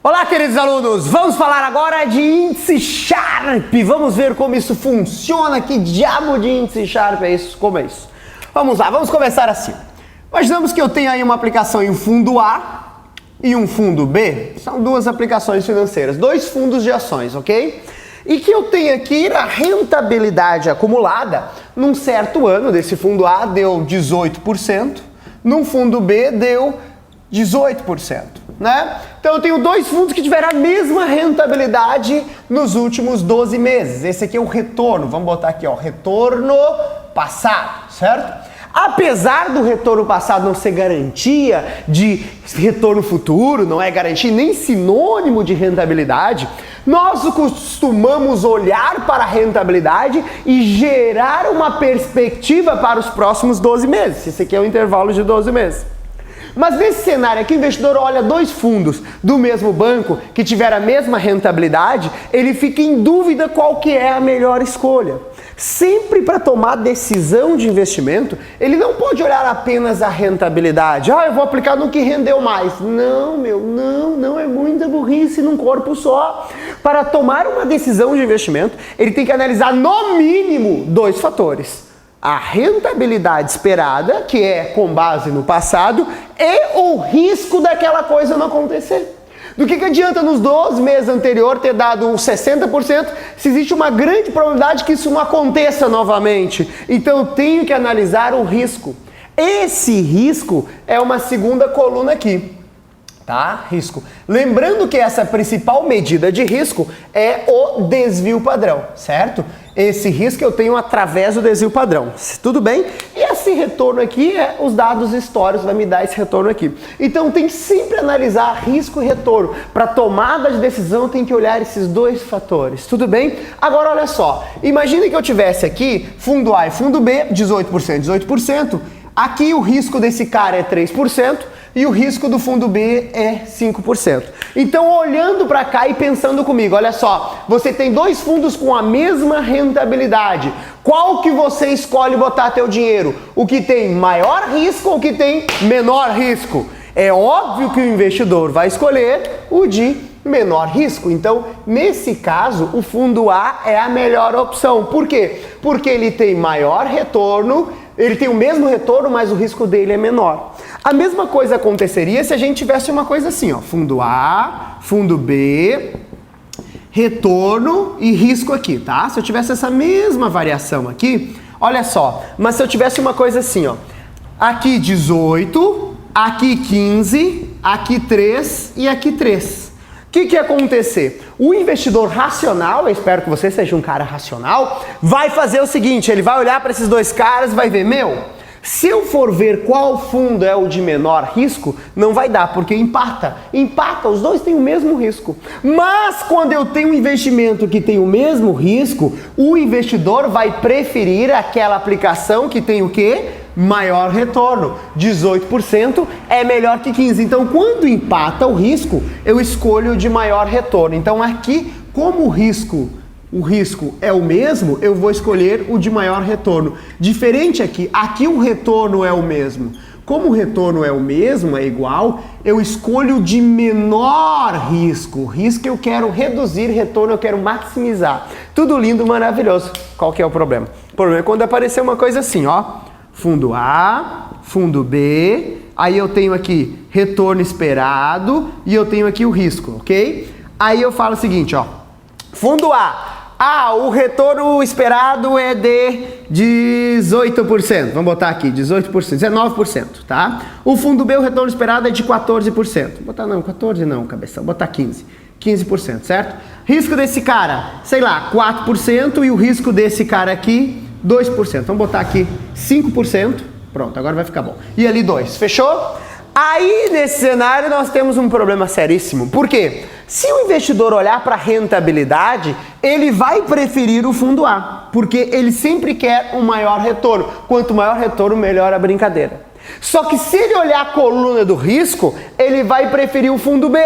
Olá, queridos alunos! Vamos falar agora de índice Sharpe. Vamos ver como isso funciona. Que diabo de índice Sharpe é isso? Como é isso? Vamos lá, vamos começar assim. Imaginamos que eu tenho aí uma aplicação em um fundo A e um fundo B. São duas aplicações financeiras, dois fundos de ações, ok? E que eu tenho aqui a rentabilidade acumulada num certo ano desse fundo A deu 18%, num fundo B deu 18%, né? Então eu tenho dois fundos que tiveram a mesma rentabilidade nos últimos 12 meses. Esse aqui é o retorno, vamos botar aqui, ó, retorno passado, certo? Apesar do retorno passado não ser garantia de retorno futuro, não é garantia nem sinônimo de rentabilidade, nós costumamos olhar para a rentabilidade e gerar uma perspectiva para os próximos 12 meses. Esse aqui é o intervalo de 12 meses. Mas nesse cenário aqui, o investidor olha dois fundos do mesmo banco que tiveram a mesma rentabilidade, ele fica em dúvida qual que é a melhor escolha. Sempre para tomar decisão de investimento, ele não pode olhar apenas a rentabilidade. Ah, eu vou aplicar no que rendeu mais. Não, não é muita burrice num corpo só. Para tomar uma decisão de investimento, ele tem que analisar no mínimo dois fatores. A rentabilidade esperada, que é com base no passado, e o risco daquela coisa não acontecer. Do que adianta nos 12 meses anteriores ter dado uns 60% se existe uma grande probabilidade que isso não aconteça novamente? Então eu tenho que analisar o risco. Esse risco é uma segunda coluna aqui. Tá? Risco. Lembrando que essa principal medida de risco é o desvio padrão, certo? Esse risco eu tenho através do desvio padrão, tudo bem? E esse retorno aqui os dados históricos vai me dar esse retorno aqui. Então tem que sempre analisar risco e retorno. Para tomada de decisão tem que olhar esses dois fatores, tudo bem? Agora olha só, imagine que eu tivesse aqui fundo A e fundo B, 18%. Aqui o risco desse cara é 3%. E o risco do fundo B é 5%. Então, olhando para cá e pensando comigo, olha só, você tem dois fundos com a mesma rentabilidade. Qual que você escolhe botar teu dinheiro? O que tem maior risco ou o que tem menor risco? É óbvio que o investidor vai escolher o de menor risco. Então, nesse caso, o fundo A é a melhor opção. Por quê? Porque ele tem maior retorno, ele tem o mesmo retorno, mas o risco dele é menor. A mesma coisa aconteceria se a gente tivesse uma coisa assim, ó, fundo A, fundo B, retorno e risco aqui, tá? Se eu tivesse essa mesma variação aqui, olha só, mas se eu tivesse uma coisa assim, ó, aqui 18, aqui 15, aqui 3 e aqui 3. O que ia acontecer? O investidor racional, eu espero que você seja um cara racional, vai fazer o seguinte, ele vai olhar para esses dois caras e vai ver, se eu for ver qual fundo é o de menor risco, não vai dar, porque empata, os dois têm o mesmo risco. Mas quando eu tenho um investimento que tem o mesmo risco, o investidor vai preferir aquela aplicação que tem o quê? Maior retorno. 18% é melhor que 15%. Então, quando empata o risco, eu escolho o de maior retorno. Então, aqui, como o risco é o mesmo, eu vou escolher o de maior retorno. Diferente aqui o retorno é o mesmo. Como o retorno é o mesmo, é igual, eu escolho o de menor risco. Risco eu quero reduzir, retorno eu quero maximizar. Tudo lindo, maravilhoso. Qual que é o problema? O problema é quando aparecer uma coisa assim, ó. Fundo A, fundo B, aí eu tenho aqui retorno esperado e eu tenho aqui o risco, ok? Aí eu falo o seguinte, ó, fundo A, o retorno esperado é de 18%, vamos botar aqui, 18%, 19%, tá? O fundo B, o retorno esperado é de 14%, vou botar não, 14 não, cabeção, vou botar 15%, certo? Risco desse cara, sei lá, 4% e o risco desse cara aqui, 2%. Vamos botar aqui 5%. Pronto, agora vai ficar bom. E ali 2%. Fechou? Aí, nesse cenário, nós temos um problema seríssimo. Por quê? Se o investidor olhar para a rentabilidade, ele vai preferir o fundo A, porque ele sempre quer um maior retorno. Quanto maior retorno, melhor a brincadeira. Só que se ele olhar a coluna do risco, ele vai preferir o fundo B,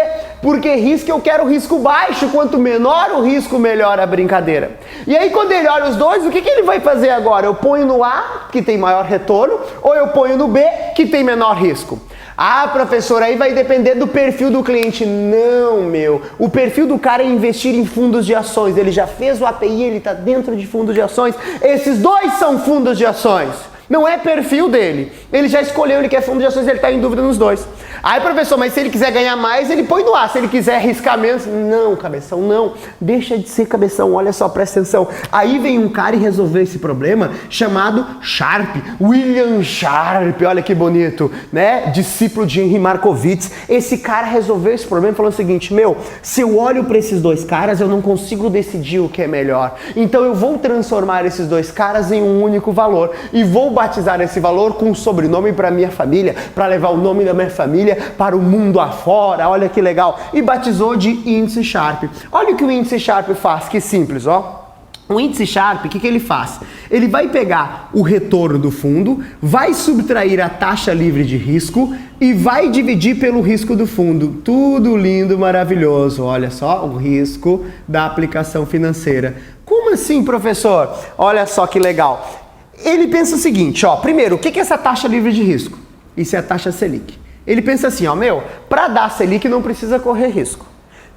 Porque risco eu quero risco baixo, quanto menor o risco, melhor a brincadeira. E aí quando ele olha os dois, o que ele vai fazer agora? Eu ponho no A, que tem maior retorno, ou eu ponho no B, que tem menor risco? Ah, professor, aí vai depender do perfil do cliente. Não, meu. O perfil do cara é investir em fundos de ações. Ele já fez o API, ele está dentro de fundos de ações. Esses dois são fundos de ações. Não é perfil dele. Ele já escolheu, ele quer fundo de ações, ele está em dúvida nos dois. Aí, professor, mas se ele quiser ganhar mais, ele põe no A. Se ele quiser arriscar menos, não, cabeção, não. Deixa de ser cabeção, olha só, presta atenção. Aí vem um cara e resolveu esse problema chamado Sharpe. William Sharpe, olha que bonito, né? Discípulo de Henry Markowitz. Esse cara resolveu esse problema falando o seguinte, meu, se eu olho para esses dois caras, eu não consigo decidir o que é melhor. Então eu vou transformar esses dois caras em um único valor e vou batizar esse valor com um sobrenome para minha família, para levar o nome da minha família para o mundo afora, olha que legal. E batizou de índice Sharpe. Olha o que o índice Sharpe faz, que simples, ó. O índice Sharpe, o que ele faz? Ele vai pegar o retorno do fundo, vai subtrair a taxa livre de risco e vai dividir pelo risco do fundo. Tudo lindo, maravilhoso. Olha só o risco da aplicação financeira. Como assim, professor? Olha só que legal. Ele pensa o seguinte, ó. Primeiro, o que é essa taxa livre de risco? Isso é a taxa Selic. Ele pensa assim, ó, meu, para dar Selic não precisa correr risco.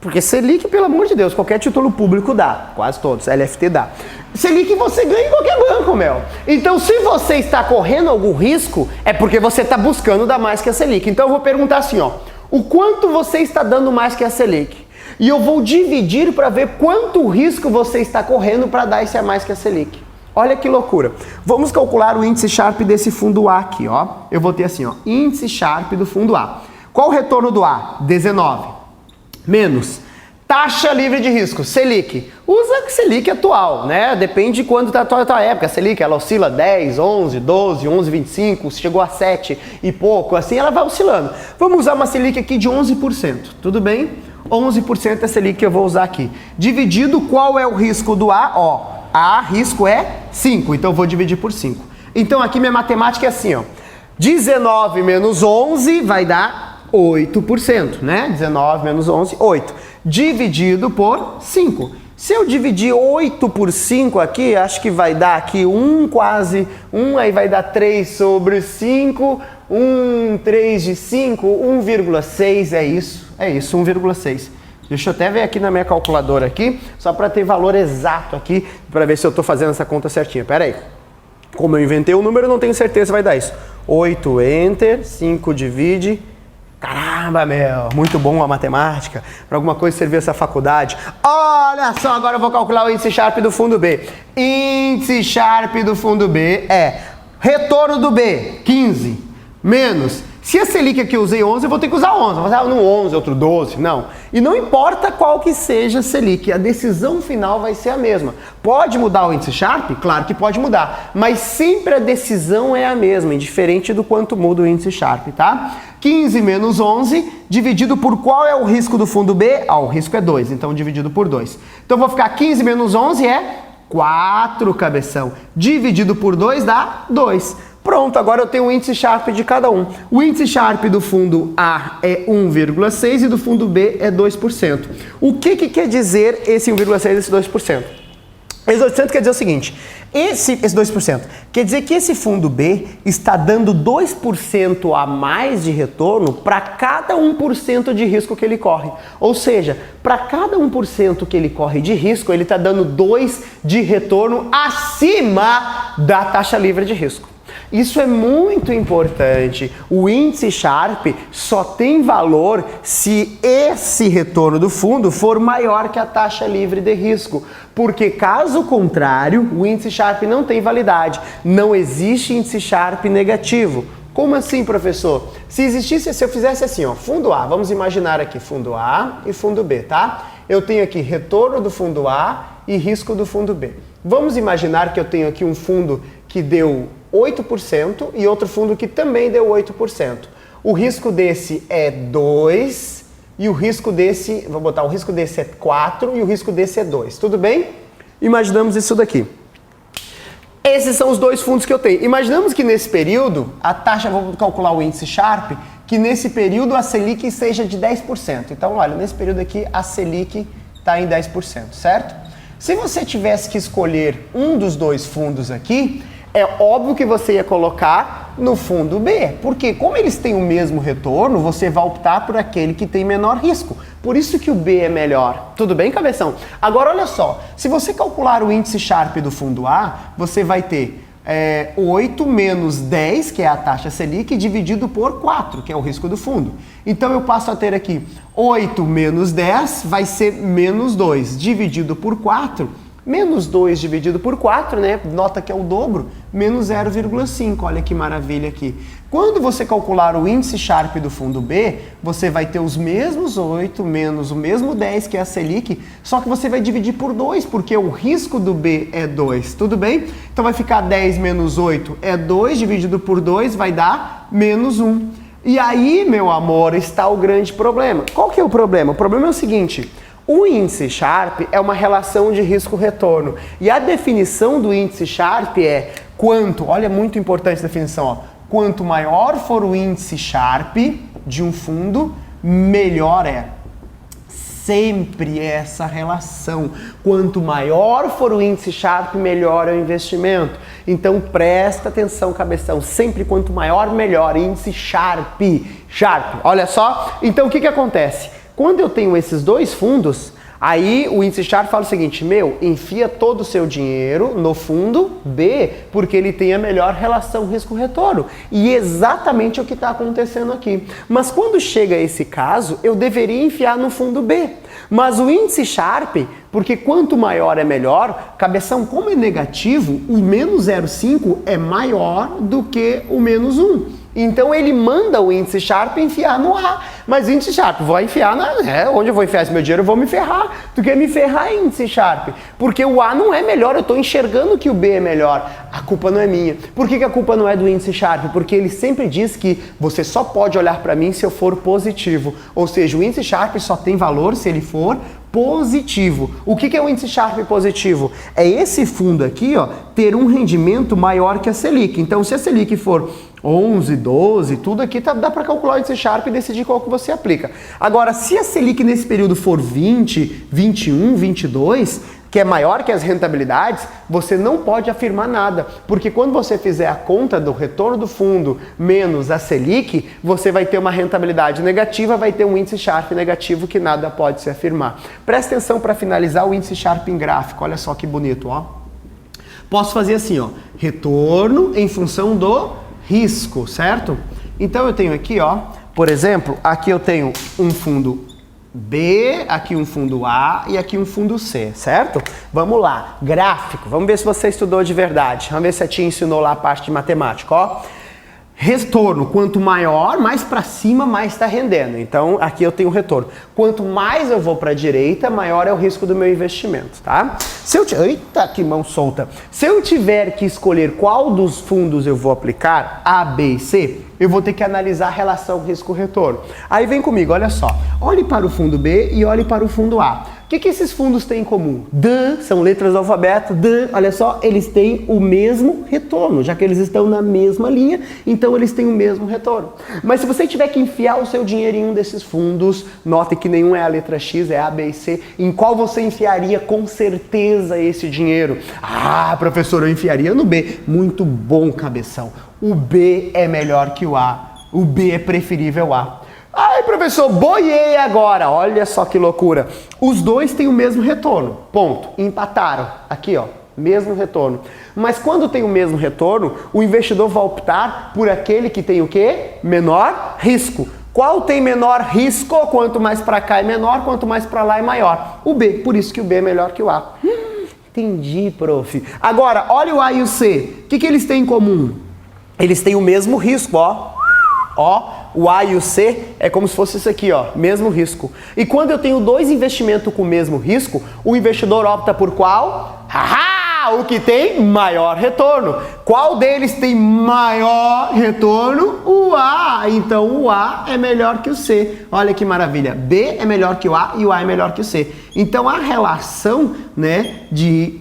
Porque Selic, pelo amor de Deus, qualquer título público dá, quase todos, LFT dá. Selic você ganha em qualquer banco, meu. Então, se você está correndo algum risco, é porque você está buscando dar mais que a Selic. Então, eu vou perguntar assim, ó, o quanto você está dando mais que a Selic? E eu vou dividir para ver quanto risco você está correndo para dar esse a mais que a Selic. Olha que loucura. Vamos calcular o índice Sharpe desse fundo A aqui, ó. Eu vou ter assim, ó, índice Sharpe do fundo A. Qual o retorno do A? 19. Menos taxa livre de risco, Selic. Usa a Selic atual, né? Depende de quando está a tua época. A Selic, ela oscila 10, 11, 12, 11,25, chegou a 7 e pouco, assim ela vai oscilando. Vamos usar uma Selic aqui de 11%, tudo bem? 11% é a Selic que eu vou usar aqui. Dividido, qual é o risco do A? Ó, A, risco é 5, então eu vou dividir por 5. Então aqui minha matemática é assim, ó. 19 menos 11 vai dar 8%, né? 19 menos 11, 8. Dividido por 5. Se eu dividir 8 por 5 aqui, acho que vai dar aqui 1 quase, 1 aí vai dar 3 sobre 5, 3 de 5, 1,6 é isso, 1,6. Deixa eu até ver aqui na minha calculadora aqui, só para ter valor exato aqui, para ver se eu estou fazendo essa conta certinha. Pera aí. Como eu inventei o número, eu não tenho certeza se vai dar isso. 8, enter, 5 divide. Caramba, meu, muito bom a matemática. Para alguma coisa servir essa faculdade. Olha só, agora eu vou calcular o índice Sharpe do fundo B. Índice Sharpe do fundo B é retorno do B, 15, menos... Se a Selic aqui eu usei 11, eu vou ter que usar 11. Vou usar um 11, outro 12, não. E não importa qual que seja a Selic, a decisão final vai ser a mesma. Pode mudar o índice Sharpe? Claro que pode mudar. Mas sempre a decisão é a mesma, indiferente do quanto muda o índice Sharpe, tá? 15 menos 11, dividido por qual é o risco do fundo B? Ah, o risco é 2, então dividido por 2. Então eu vou ficar 15 menos 11 é 4, cabeção. Dividido por 2 dá 2. Pronto, agora eu tenho o índice Sharpe de cada um. O índice Sharpe do fundo A é 1,6 e do fundo B é 2%. O que quer dizer esse 1,6 e esse 2%? Esse 2% quer dizer o seguinte, esse 2% quer dizer que esse fundo B está dando 2% a mais de retorno para cada 1% de risco que ele corre. Ou seja, para cada 1% que ele corre de risco, ele está dando 2 de retorno acima da taxa livre de risco. Isso é muito importante. O índice Sharpe só tem valor se esse retorno do fundo for maior que a taxa livre de risco. Porque caso contrário, o índice Sharpe não tem validade. Não existe índice Sharpe negativo. Como assim, professor? Se existisse, se eu fizesse assim, ó, fundo A, vamos imaginar aqui fundo A e fundo B, tá? Eu tenho aqui retorno do fundo A e risco do fundo B. Vamos imaginar que eu tenho aqui um fundo que deu 8% e outro fundo que também deu 8%. O risco desse é 2 e o risco desse, vou botar, o risco desse é 4 e o risco desse é 2. Tudo bem? Imaginamos isso daqui. Esses são os dois fundos que eu tenho. Imaginamos que nesse período, a taxa, vou calcular o índice Sharpe, que nesse período a Selic seja de 10%. Então, olha, nesse período aqui a Selic está em 10%, certo? Se você tivesse que escolher um dos dois fundos aqui, é óbvio que você ia colocar no fundo B, porque como eles têm o mesmo retorno, você vai optar por aquele que tem menor risco. Por isso que o B é melhor. Tudo bem, cabeção? Agora, olha só, se você calcular o índice Sharpe do fundo A, você vai ter 8 menos 10, que é a taxa Selic, dividido por 4, que é o risco do fundo. Então eu passo a ter aqui 8 menos 10 vai ser menos 2, dividido por 4. Menos 2 dividido por 4, né? Nota que é o dobro, menos 0,5. Olha que maravilha aqui. Quando você calcular o índice Sharpe do fundo B, você vai ter os mesmos 8 menos o mesmo 10, que é a Selic, só que você vai dividir por 2, porque o risco do B é 2. Tudo bem? Então vai ficar 10 menos 8 é 2, dividido por 2 vai dar menos 1. E aí, meu amor, está o grande problema. Qual que é o problema? O problema é o seguinte... O índice Sharpe é uma relação de risco-retorno. E a definição do índice Sharpe é quanto, olha, muito importante a definição, ó, quanto maior for o índice Sharpe de um fundo, melhor é. Sempre essa relação. Quanto maior for o índice Sharpe, melhor é o investimento. Então presta atenção, cabeção. Sempre quanto maior, melhor. Índice Sharpe. Olha só. Então o que acontece? Quando eu tenho esses dois fundos, aí o índice Sharpe fala o seguinte, enfia todo o seu dinheiro no fundo B, porque ele tem a melhor relação risco-retorno. E exatamente o que está acontecendo aqui. Mas quando chega esse caso, eu deveria enfiar no fundo B. Mas o índice Sharpe, porque quanto maior é melhor, cabeção, como é negativo, o menos 0,5 é maior do que o menos 1. Então ele manda o índice Sharpe enfiar no A. Mas índice Sharpe, vou enfiar onde eu vou enfiar esse meu dinheiro, eu vou me ferrar. Tu quer me ferrar, índice Sharpe? Porque o A não é melhor, eu estou enxergando que o B é melhor. A culpa não é minha. Por que a culpa não é do índice Sharpe? Porque ele sempre diz que você só pode olhar para mim se eu for positivo. Ou seja, o índice Sharpe só tem valor se ele for positivo. O que é o índice Sharpe positivo? É esse fundo aqui, ó, ter um rendimento maior que a Selic. Então, se a Selic for 11, 12, tudo aqui dá para calcular o índice Sharpe e decidir qual que você aplica. Agora, se a Selic nesse período for 20, 21, 22, que é maior que as rentabilidades, você não pode afirmar nada, porque quando você fizer a conta do retorno do fundo menos a Selic, você vai ter uma rentabilidade negativa, vai ter um índice Sharpe negativo que nada pode se afirmar. Presta atenção para finalizar o índice Sharpe em gráfico, olha só que bonito, ó. Posso fazer assim, ó, retorno em função do risco, certo? Então eu tenho aqui, ó, por exemplo, aqui eu tenho um fundo B, aqui um fundo A e aqui um fundo C, certo? Vamos lá, gráfico, vamos ver se você estudou de verdade. Vamos ver se a tia ensinou lá a parte de matemática, ó. Retorno, quanto maior, mais para cima, mais está rendendo. Então, aqui eu tenho retorno. Quanto mais eu vou para a direita, maior é o risco do meu investimento, tá? Eita, que mão solta! Se eu tiver que escolher qual dos fundos eu vou aplicar, A, B e C, eu vou ter que analisar a relação risco-retorno. Aí vem comigo, olha só. Olhe para o fundo B e olhe para o fundo A. O que esses fundos têm em comum? São letras do alfabeto, olha só, eles têm o mesmo retorno, já que eles estão na mesma linha, então eles têm o mesmo retorno. Mas se você tiver que enfiar o seu dinheiro em um desses fundos, note que nenhum é a letra X, é A, B e C, em qual você enfiaria com certeza esse dinheiro? Ah, professor, eu enfiaria no B. Muito bom, cabeção. O B é melhor que o A. O B é preferível ao A. Ai, professor, boiei agora. Olha só que loucura. Os dois têm o mesmo retorno. Ponto. Empataram. Aqui, ó. Mesmo retorno. Mas quando tem o mesmo retorno, o investidor vai optar por aquele que tem o quê? Menor risco. Qual tem menor risco? Quanto mais para cá é menor, quanto mais para lá é maior. O B. Por isso que o B é melhor que o A. Entendi, prof. Agora, olha o A e o C. O que eles têm em comum? Eles têm o mesmo risco, ó. Ó, o A e o C é como se fosse isso aqui, ó, mesmo risco. E quando eu tenho dois investimentos com o mesmo risco, o investidor opta por qual? O que tem maior retorno. Qual deles tem maior retorno? O A. Então o A é melhor que o C. Olha que maravilha. B é melhor que o A e o A é melhor que o C. Então a relação, né, de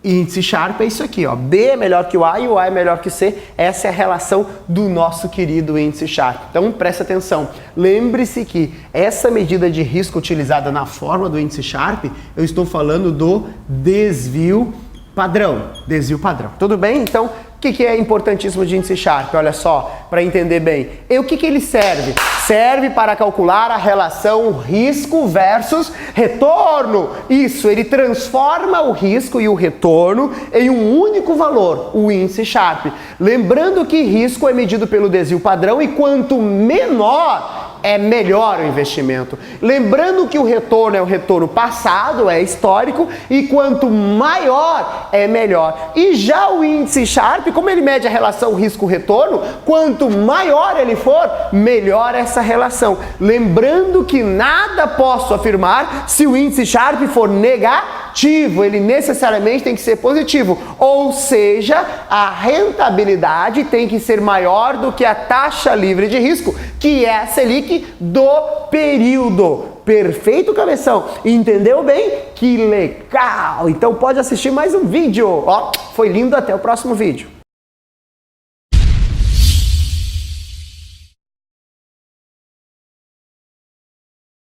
índice Sharpe é isso aqui, ó. B é melhor que o A e o A é melhor que C. Essa é a relação do nosso querido índice Sharpe. Então, presta atenção. Lembre-se que essa medida de risco utilizada na fórmula do índice Sharpe, eu estou falando do desvio padrão. Desvio padrão. Tudo bem? Então, o que é importantíssimo de índice Sharpe? Olha só, para entender bem. E o que ele serve? Serve para calcular a relação risco versus retorno. Isso, ele transforma o risco e o retorno em um único valor, o índice Sharpe. Lembrando que risco é medido pelo desvio padrão e quanto menor é melhor o investimento. Lembrando que o retorno é o retorno passado, é histórico, e quanto maior é melhor. E já o índice Sharpe, como ele mede a relação risco-retorno, quanto maior ele for, melhor essa relação. Lembrando que nada posso afirmar se o índice Sharpe for negativo, ele necessariamente tem que ser positivo. Ou seja, a rentabilidade tem que ser maior do que a taxa livre de risco, que é a Selic do período. Perfeito, cabeção? Entendeu bem? Que legal! Então pode assistir mais um vídeo. Ó, foi lindo, até o próximo vídeo.